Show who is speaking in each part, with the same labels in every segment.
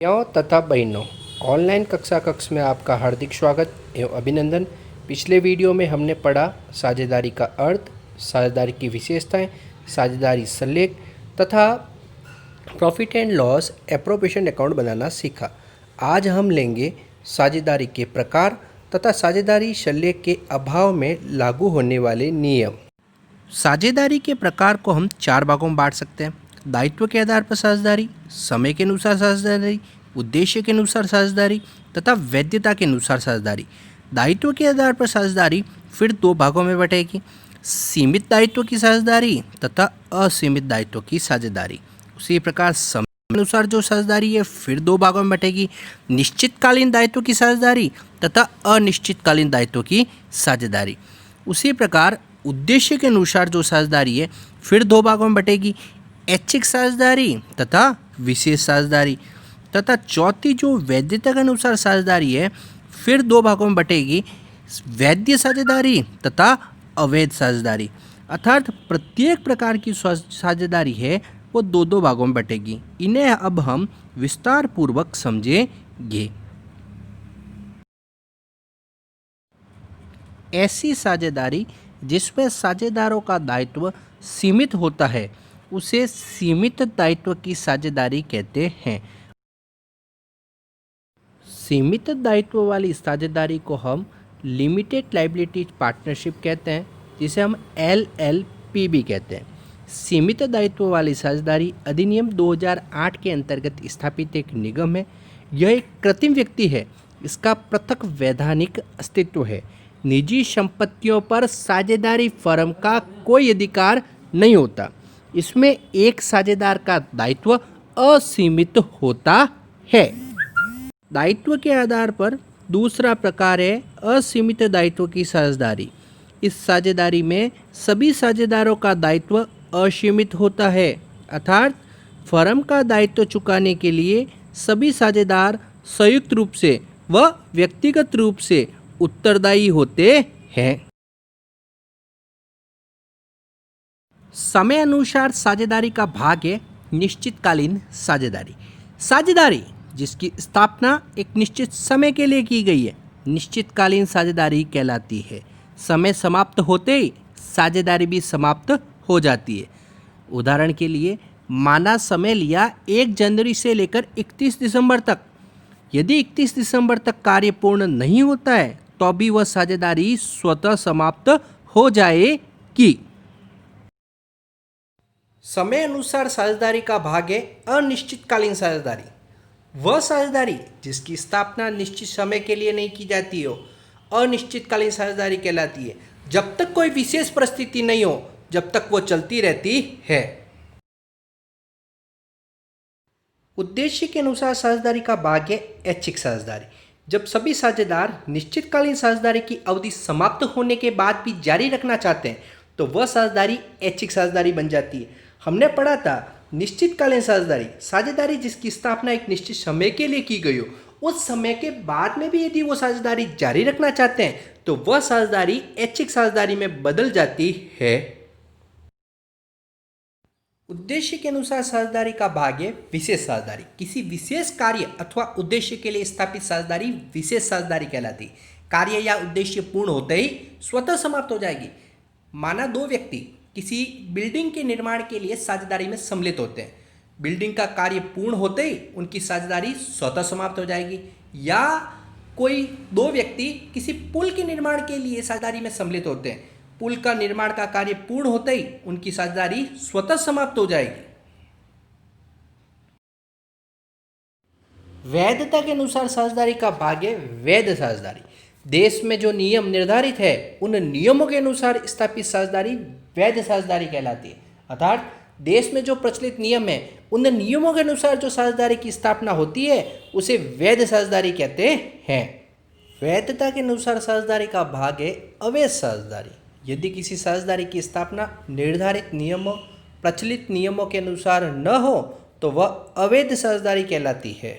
Speaker 1: भाइयों तथा बहनों, ऑनलाइन कक्षा कक्ष में आपका हार्दिक स्वागत एवं अभिनंदन। पिछले वीडियो में हमने पढ़ा साझेदारी का अर्थ, साझेदारी की विशेषताएं, साझेदारी सलेख तथा profit and loss appropriation account बनाना सीखा। आज हम लेंगे साझेदारी के प्रकार तथा साझेदारी सलेख के अभाव में लागू होने वाले नियम। साझेदारी के प्रकार को हम 4 भागों में बांट सकते हैं। दायित्व के आधार पर साझेदारी, समय के अनुसार साझेदारी, उद्देश्य के अनुसार साझेदारी तथा वैधता के अनुसार साझेदारी। दायित्व के आधार पर साझेदारी फिर 2 भागों में बटेगी, सीमित दायित्व की साझेदारी तथा असीमित दायित्व की साझेदारी। उसी प्रकार समय के अनुसार जो साझेदारी है फिर 2 भागों में बटेगी, निश्चितकालीन दायित्व की साझेदारी तथा अनिश्चितकालीन दायित्व की साझेदारी। उसी प्रकार उद्देश्य के अनुसार जो साझेदारी है फिर 2 भागों में बटेगी, ऐच्छिक साझेदारी तथा विशेष साझेदारी। तथा चौथी जो वैधता के अनुसार साझेदारी है फिर 2 भागों में बटेगी, वैध साझेदारी तथा अवैध साझेदारी। अर्थात प्रत्येक प्रकार की साझेदारी है वो 2-2 भागों में बटेगी। इन्हें अब हम विस्तार पूर्वक समझेंगे। ऐसी साझेदारी जिसमें साझेदारों का दायित्व सीमित होता है उसे सीमित दायित्व की साझेदारी कहते हैं। सीमित दायित्व वाली साझेदारी को हम लिमिटेड लायबिलिटी पार्टनरशिप कहते हैं, जिसे हम LLP भी कहते हैं। सीमित दायित्व वाली साझेदारी अधिनियम 2008 के अंतर्गत स्थापित एक निगम है। यह एक कृत्रिम व्यक्ति है, इसका पृथक वैधानिक अस्तित्व है। निजी संपत्तियों पर साझेदारी फर्म का कोई अधिकार नहीं होता। इसमें एक साझेदार का दायित्व असीमित होता है। दायित्व के आधार पर दूसरा प्रकार है असीमित दायित्व की साझेदारी। इस साझेदारी में सभी साझेदारों का दायित्व असीमित होता है, अर्थात फर्म का दायित्व चुकाने के लिए सभी साझेदार संयुक्त रूप से व व्यक्तिगत रूप से उत्तरदायी होते हैं। समय अनुसार साझेदारी का भाग है निश्चितकालीन साझेदारी। साझेदारी जिसकी स्थापना एक निश्चित समय के लिए की गई है निश्चितकालीन साझेदारी कहलाती है। समय समाप्त होते ही साझेदारी भी समाप्त हो जाती है। उदाहरण के लिए माना समय लिया 1 जनवरी से लेकर 31 दिसंबर तक। यदि 31 दिसंबर तक कार्य पूर्ण नहीं होता है तो भी वह साझेदारी स्वतः समाप्त हो जाएगी। समय अनुसार साझेदारी का भाग है अनिश्चितकालीन साझेदारी। वह साझेदारी जिसकी स्थापना निश्चित समय के लिए नहीं की जाती हो अनिश्चितकालीन साझेदारी कहलाती है। जब तक कोई विशेष परिस्थिति नहीं हो जब तक वो चलती रहती है। उद्देश्य के अनुसार साझेदारी का भाग है ऐच्छिक साझेदारी। जब सभी साझेदार निश्चितकालीन साझेदारी की अवधि समाप्त होने के बाद भी जारी रखना चाहते हैं तो वह साझेदारी ऐच्छिक साझेदारी बन जाती है। हमने पढ़ा था निश्चितकालीन साझेदारी, साझेदारी जिसकी स्थापना एक निश्चित समय के लिए की गई हो, उस समय के बाद में भी यदि वो साझेदारी जारी रखना चाहते हैं तो वह साझेदारी ऐच्छिक साझेदारी में बदल जाती है। उद्देश्य के अनुसार साझेदारी का भाग है विशेष साझेदारी। किसी विशेष कार्य अथवा उद्देश्य के लिए स्थापित साझेदारी विशेष साझेदारी कहलाती है। कार्य या उद्देश्य पूर्ण होते ही स्वतः समाप्त हो जाएगी। माना 2 व्यक्ति किसी बिल्डिंग के निर्माण के लिए साझेदारी में सम्मिलित होते हैं। बिल्डिंग का कार्य पूर्ण होते ही उनकी साझेदारी स्वतः समाप्त हो जाएगी। या कोई 2 व्यक्ति किसी पुल के निर्माण के लिए साझेदारी में सम्मिलित होते हैं। पुल का निर्माण का कार्य पूर्ण होते ही उनकी साझेदारी स्वतः समाप्त हो जाएगी। वैधता के अनुसार साझेदारी का भाग है वैध साझेदारी। देश में जो नियम निर्धारित है उन नियमों के अनुसार स्थापित साझेदारी वैध साझेदारी कहलाती है। अर्थात देश में जो प्रचलित नियम है उन नियमों के अनुसार जो साझेदारी की स्थापना होती है उसे वैध साझेदारी कहते हैं। वैधता के अनुसार साझेदारी का भाग है अवैध साझेदारी। यदि किसी साझेदारी की स्थापना निर्धारित नियमों प्रचलित नियमों के अनुसार न हो तो वह अवैध साझेदारी कहलाती है।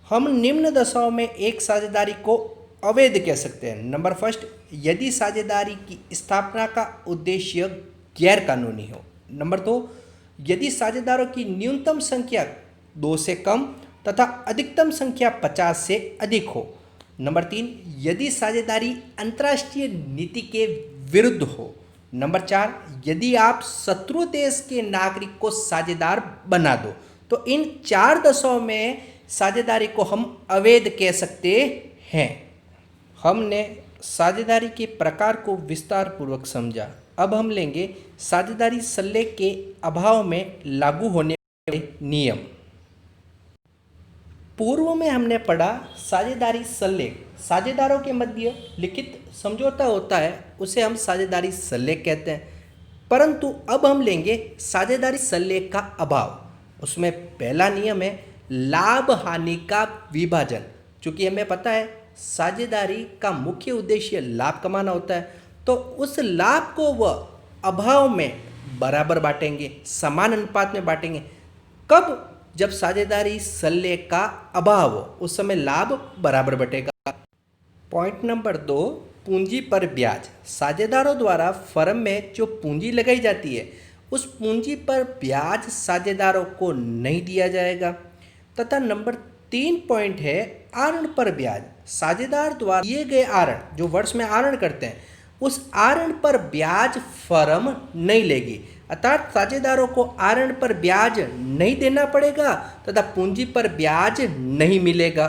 Speaker 1: हम निम्न दशाओं में एक साझेदारी को अवैध कह सकते हैं। नंबर फर्स्ट, यदि साझेदारी की स्थापना का उद्देश्य गैर कानूनी हो। नंबर 2, यदि साझेदारों की न्यूनतम संख्या 2 से कम तथा अधिकतम संख्या 50 से अधिक हो। नंबर 3, यदि साझेदारी अंतर्राष्ट्रीय नीति के विरुद्ध हो। नंबर 4, यदि आप शत्रु देश के नागरिक को साझेदार बना दो। तो इन 4 दशाओं में साझेदारी को हम अवैध कह सकते हैं। हमने साझेदारी के प्रकार को विस्तार पूर्वक समझा। अब हम लेंगे साझेदारी सल्लेख के अभाव में लागू होने वाले नियम। पूर्व में हमने पढ़ा साझेदारी सल्लेख साझेदारों के मध्य लिखित समझौता होता है, उसे हम साझेदारी सल्लेख कहते हैं। परंतु अब हम लेंगे साझेदारी सल्लेख का अभाव। उसमें पहला नियम है लाभ हानि का विभाजन। चूंकि हमें पता है साझेदारी का मुख्य उद्देश्य लाभ कमाना होता है, तो उस लाभ को वह अभाव में बराबर बांटेंगे, समान अनुपात में बांटेंगे। कब? जब साझेदारी सल्लेख का अभाव हो, उस समय लाभ बराबर बटेगा। पॉइंट नंबर 2, पूंजी पर ब्याज। साझेदारों द्वारा फर्म में जो पूंजी लगाई जाती है, उस पूंजी पर ब्याज साझेदारों को नहीं दिया जाएगा। तथा नंबर 3 पॉइंट है आरण पर ब्याज। साझेदार द्वारा दिए गए आरण, जो वर्ष में आरण करते हैं, उस आरण पर ब्याज फर्म नहीं लेगी। अर्थात साझेदारों को आरण पर ब्याज नहीं देना पड़ेगा तथा पूंजी पर ब्याज नहीं मिलेगा।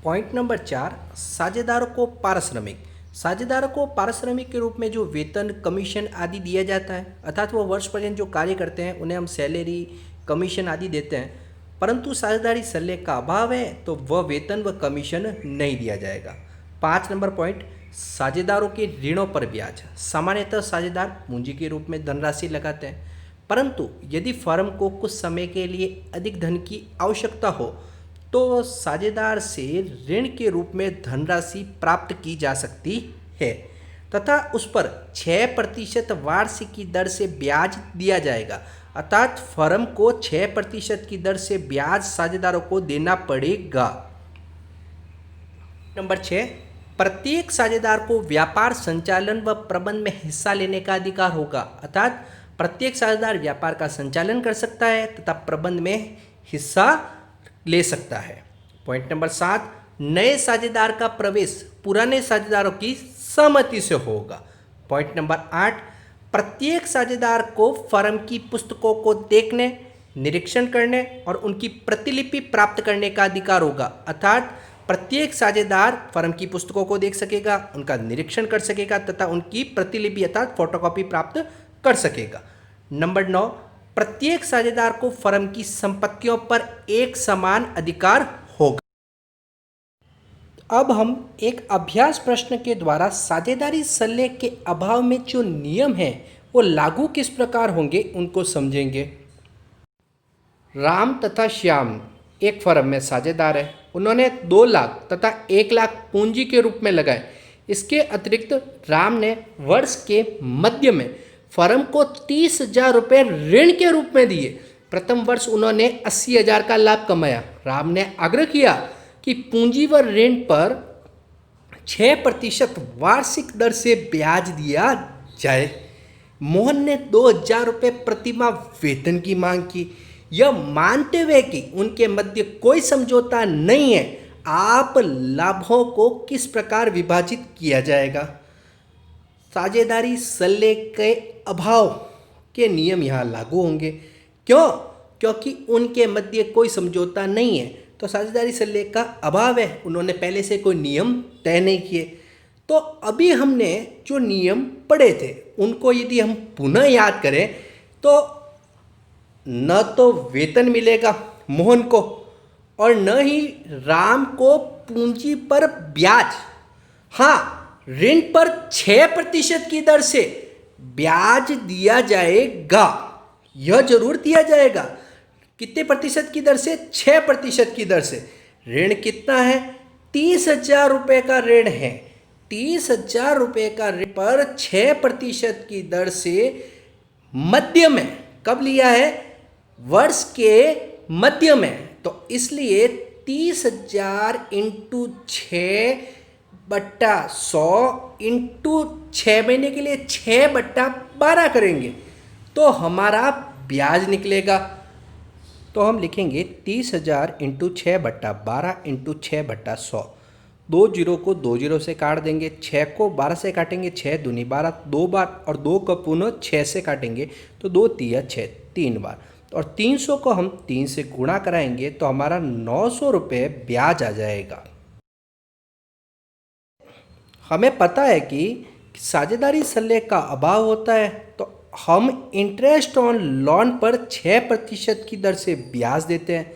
Speaker 1: पॉइंट नंबर 4, साझेदारों को पारिश्रमिक। साझेदारों को पारिश्रमिक के रूप में जो वेतन, कमीशन आदि दिया जाता है, अर्थात वो वर्ष पर्यंत जो कार्य करते हैं उन्हें हम सैलरी, कमीशन आदि देते हैं। परंतु साझेदारी सल्लेख का अभाव है तो वह वेतन व कमीशन नहीं दिया जाएगा। 5 नंबर पॉइंट, साझेदारों के ऋणों पर ब्याज। सामान्यतः साझेदार पूंजी के रूप में धनराशि लगाते हैं, परंतु यदि फर्म को कुछ समय के लिए अधिक धन की आवश्यकता हो तो साझेदार से ऋण के रूप में धनराशि प्राप्त की जा सकती है तथा उस पर 6% वार्षिक की दर से ब्याज दिया जाएगा। अर्थात फर्म को 6% की दर से ब्याज साझेदारों को देना पड़ेगा। नंबर 6, प्रत्येक साझेदार को व्यापार संचालन व प्रबंध में हिस्सा लेने का अधिकार होगा। अर्थात प्रत्येक साझेदार व्यापार का संचालन कर सकता है तथा प्रबंध में हिस्सा ले सकता है। पॉइंट नंबर 7, नए साझेदार का प्रवेश पुराने साझेदारों की सहमति से होगा। पॉइंट नंबर 8, प्रत्येक साझेदार को फर्म की पुस्तकों को देखने, निरीक्षण करने और उनकी प्रतिलिपि प्राप्त करने का अधिकार होगा। अर्थात प्रत्येक साझेदार फर्म की पुस्तकों को देख सकेगा, उनका निरीक्षण कर सकेगा तथा उनकी प्रतिलिपि अर्थात फोटोकॉपी प्राप्त कर सकेगा। नंबर 9, प्रत्येक साझेदार को फर्म की संपत्तियों पर एक समान अधिकार होगा। अब हम एक अभ्यास प्रश्न के द्वारा साझेदारी सल्लेख के अभाव में जो नियम हैं वो लागू किस प्रकार होंगे उनको समझेंगे। राम तथा श्याम एक फर्म में साझेदार है। उन्होंने 2 लाख तथा 1 लाख पूंजी के रूप में लगाए। इसके अतिरिक्त राम ने वर्ष के मध्य में फर्म को 30,000 रुपये ऋण के रूप में दिए। प्रथम वर्ष उन्होंने 80,000 का लाभ कमाया। राम ने आग्रह किया कि पूंजी व ऋण पर 6% वार्षिक दर से ब्याज दिया जाए। मोहन ने 2,000 रुपये प्रतिमाह वेतन की मांग की। यह मानते हुए कि उनके मध्य कोई समझौता नहीं है, आप लाभों को किस प्रकार विभाजित किया जाएगा। साझेदारी सल्लेख के अभाव के नियम यहाँ लागू होंगे। क्यों? क्योंकि उनके मध्य कोई समझौता नहीं है, तो साझेदारी सल्लेख का अभाव है। उन्होंने पहले से कोई नियम तय नहीं किए। तो अभी हमने जो नियम पढ़े थे उनको यदि हम पुनः याद करें तो न तो वेतन मिलेगा मोहन को और न ही राम को पूंजी पर ब्याज। हाँ, ऋण पर 6% की दर से ब्याज दिया जाएगा, यह जरूर दिया जाएगा। कितने प्रतिशत की दर से? 6% की दर से। ऋण कितना है? 30,000 रुपये का ऋण है। 30,000 रुपये का ऋण पर 6% की दर से मध्य में, कब लिया है? वर्ष के मध्य में। तो इसलिए 30,000 इंटू 6/100 इंटू 6 महीने के लिए 6/12 करेंगे तो हमारा ब्याज निकलेगा। तो हम लिखेंगे 30,000 इंटू 6/12 इंटू 6/100। 2 जीरो को 2 जीरो से काट देंगे, 6 को 12 से काटेंगे, 6 दूनी 12 2 बार, और 2 को पुनः 6 से काटेंगे तो 2 तिया 6 3 बार, और 300 को हम 3 से गुणा कराएंगे तो हमारा 900 रुपये ब्याज आ जाएगा। हमें पता है कि साझेदारी सल्लेख का अभाव होता है, तो हम इंटरेस्ट ऑन लोन पर 6% की दर से ब्याज देते हैं,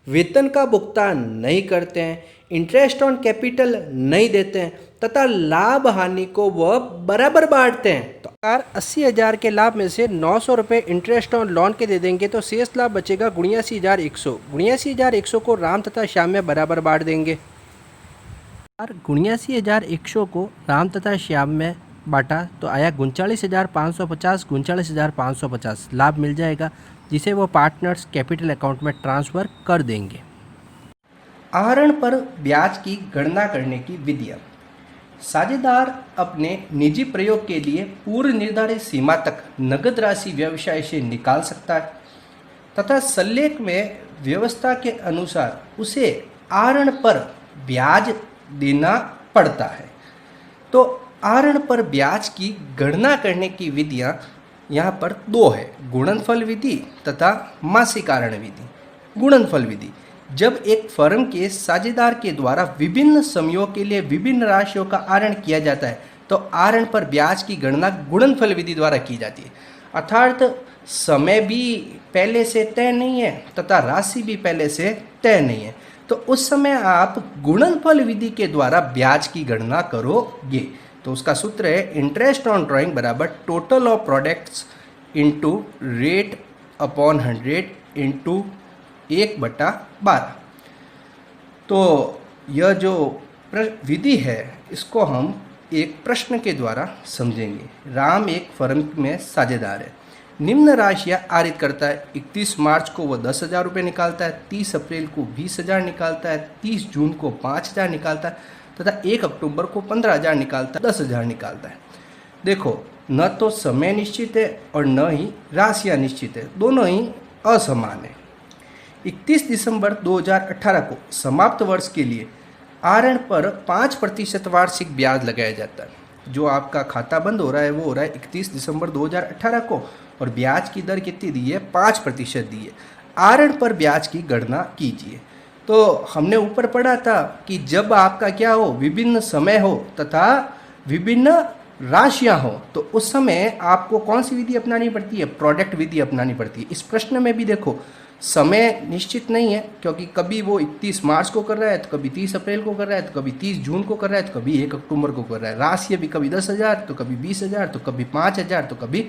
Speaker 1: वेतन का भुगतान नहीं करते हैं, इंटरेस्ट ऑन कैपिटल नहीं देते हैं, तथा लाभ हानि को वह बराबर बांटते हैं। तो अगर 80,000 के लाभ में से 900 रुपये इंटरेस्ट ऑन लोन के दे देंगे तो शेष लाभ बचेगा 79,100। 79,100 को राम तथा श्याम में बराबर बांट देंगे। और 79,100 को राम तथा श्याम में बांटा तो आया 39,550, 39,550 लाभ मिल जाएगा, जिसे वो पार्टनर्स कैपिटल अकाउंट में ट्रांसफ़र कर देंगे। आहरण पर ब्याज की गणना करने की विधियाँ। साझेदार अपने निजी प्रयोग के लिए पूर्व निर्धारित सीमा तक नगद राशि व्यवसाय से निकाल सकता है तथा सल्लेख में व्यवस्था के अनुसार उसे आहरण पर ब्याज देना पड़ता है। तो आहरण पर ब्याज की गणना करने की विधियाँ यहाँ पर 2 है, गुणनफल विधि तथा मासिक आहरण विधि। गुणनफल विधि, जब एक फर्म के साझेदार के द्वारा विभिन्न समयों के लिए विभिन्न राशियों का आहरण किया जाता है तो आहरण पर ब्याज की गणना गुणनफल विधि द्वारा की जाती है। अर्थात समय भी पहले से तय नहीं है तथा राशि भी पहले से तय नहीं है, तो उस समय आप गुणनफल विधि के द्वारा ब्याज की गणना करोगे। तो उसका सूत्र है इंटरेस्ट ऑन ड्राइंग बराबर total of products into rate upon 100 into 1/12। तो यह जो विधि है इसको हम एक प्रश्न के द्वारा समझेंगे। राम एक फर्म में साझेदार है, निम्न राशियाँ आरित करता है। 31 मार्च को वह 10,000 रुपये निकालता है, 30 अप्रैल को 20,000 निकालता है, 30 जून को 5,000 निकालता है तथा 1 अक्टूबर को 15,000 निकालता है, 10,000 निकालता है। देखो, न तो समय निश्चित है और न ही राशियाँ निश्चित है, दोनों ही असमान है। 31 दिसंबर 2018 को समाप्त वर्ष के लिए आहरण पर 5% वार्षिक ब्याज लगाया जाता है। जो आपका खाता बंद हो रहा है वो हो रहा है 31 दिसंबर 2018 को, और ब्याज की दर कितनी दी है? 5% दी है। आहरण पर ब्याज की गणना कीजिए। तो हमने ऊपर पढ़ा था कि जब आपका क्या हो, विभिन्न समय हो तथा विभिन्न राशियां हो, तो उस समय आपको कौन सी विधि अपनानी पड़ती है? प्रोडक्ट विधि अपनानी पड़ती है। इस प्रश्न में भी देखो, समय निश्चित नहीं है, क्योंकि कभी वो 31 मार्च को कर रहा है तो कभी 30 अप्रैल को कर रहा है तो कभी 30 जून को कर रहा है तो कभी 1 अक्टूबर को कर रहा है। राशि भी कभी 10,000 तो कभी 20,000 तो कभी 5,000 तो कभी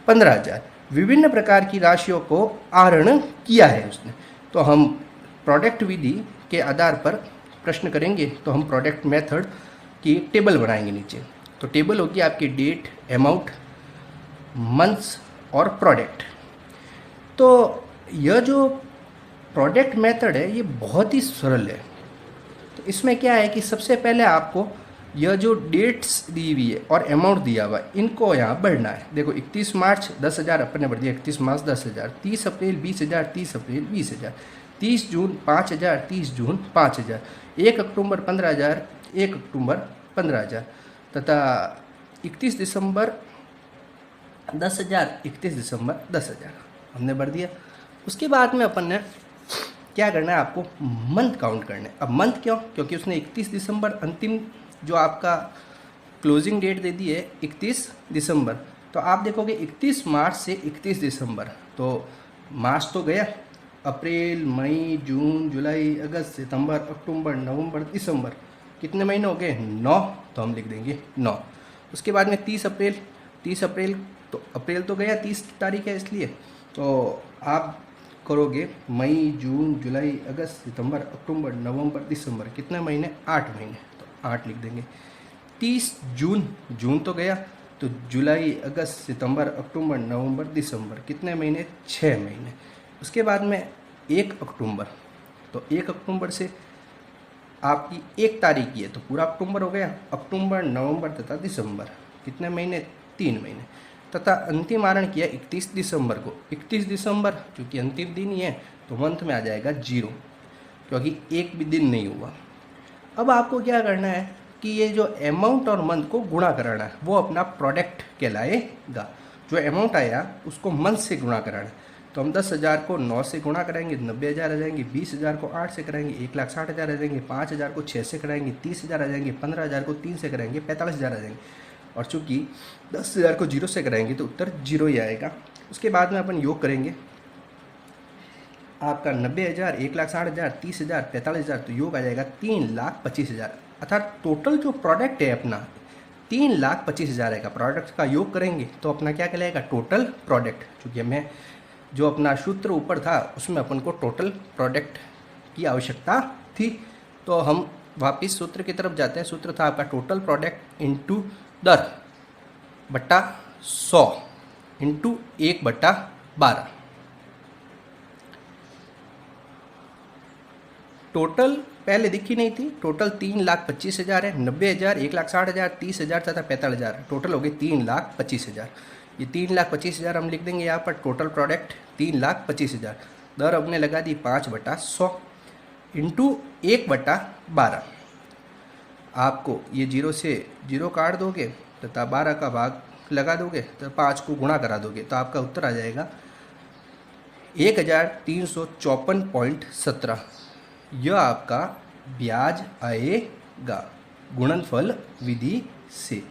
Speaker 1: 15,000, विभिन्न प्रकार की राशियों को आहरण किया है उसने। तो हम प्रोडक्ट विधि के आधार पर प्रश्न करेंगे, तो हम प्रोडक्ट मेथड की टेबल बनाएंगे नीचे। तो टेबल होगी आपकी डेट, अमाउंट, मंथ्स और प्रोडक्ट। तो यह जो प्रोडक्ट मेथड है ये बहुत ही सरल है। तो इसमें क्या है कि सबसे पहले आपको यह जो डेट्स दी हुई है और अमाउंट दिया हुआ है इनको यहाँ बढ़ना है। देखो, 31 मार्च 10,000 अपन ने बढ़ दिया, 31 मार्च 10,000, 30 अप्रैल 20,000, 30 अप्रैल 20,000, 30 जून 5,000, 30 जून 5,000, 1 अक्टूबर 15,000, 1 अक्टूबर 15,000 तथा 31 दिसंबर 10,000, 31 दिसंबर 10,000 हमने भर दिया। उसके बाद में अपन ने क्या करना है, आपको मंथ काउंट करना है। अब मंथ क्यों? क्योंकि उसने 31 दिसंबर अंतिम जो आपका क्लोजिंग डेट दे दी है 31 दिसंबर, तो आप देखोगे 31 मार्च से 31 दिसंबर, तो मार्च तो गया, अप्रैल, मई, जून, जुलाई, अगस्त, सितंबर, अक्टूबर, नवंबर, दिसंबर, कितने महीने हो गए? 9, तो हम लिख देंगे 9। उसके बाद में 30 अप्रैल, 30 अप्रैल तो अप्रैल तो गया, 30 तारीख है इसलिए, तो आप करोगे मई, जून, जुलाई, अगस्त, सितंबर, अक्टूबर, नवंबर, दिसंबर, कितने महीने? 8 महीने, तो 8 लिख देंगे। 30 जून, जून तो गया, तो जुलाई, अगस्त, सितंबर, अक्टूबर, नवंबर, दिसंबर, कितने महीने? 6 महीने। उसके बाद में 1 अक्टूबर, तो 1 अक्टूबर से आपकी 1 तारीख की है तो पूरा अक्टूबर हो गया, अक्टूबर, नवंबर तथा दिसंबर, कितने महीने? 3 महीने तथा अंतिम आहरण किया 31 दिसंबर को। 31 दिसंबर क्योंकि अंतिम दिन ही है तो मंथ में आ जाएगा 0, क्योंकि एक भी दिन नहीं हुआ। अब आपको क्या करना है कि ये जो अमाउंट और मंथ को गुणा कराना है, वो अपना प्रोडक्ट कहलाएगा। जो अमाउंट आया उसको मंथ से गुणा कराना है, तो हम 10,000 को 9 से गुणा कराएंगे 90,000 आ जाएंगे, 20,000 को 8 से कराएंगे 1,60,000 आ जाएंगे, 5,000 को 6 से कराएंगे 30,000 आ जाएंगे, 15,000 को 3 से कराएंगे 45,000 आ जाएंगे, और चूँकि 10,000 को 0 से कराएंगे तो उत्तर 0 ही आएगा। उसके बाद में अपन योग करेंगे, आपका 90,000, 1,60,000, 30,000, 45,000, तो योग आ जाएगा 3,25,000। अर्थात टोटल जो प्रोडक्ट है अपना 3,25,000 आएगा। प्रोडक्ट का योग करेंगे तो अपना क्या कहलाएगा, टोटल प्रोडक्ट। क्योंकि हमें जो अपना सूत्र ऊपर था उसमें अपन को टोटल प्रोडक्ट की आवश्यकता थी, तो हम वापस सूत्र की तरफ जाते हैं। सूत्र था आपका टोटल प्रोडक्ट इंटू दर बट्टा 100 इंटू 1/12। टोटल पहले दिखी नहीं थी, टोटल 3,25,000 है। 90,000, 1,60,000, 30,000 तथा 45,000, टोटल हो गए 3,25,000। ये 3,25,000 हम लिख देंगे यहाँ पर। टोटल प्रोडक्ट 3,25,000, दर हमने लगा दी 5/100 इंटू 1/12। आपको ये 0 से 0 काट दोगे तथा 12 का भाग लगा दोगे तो 5 को गुणा करा दोगे तो आपका उत्तर आ जाएगा 1,354.17। यह आपका ब्याज आएगा गुणनफल विधि से।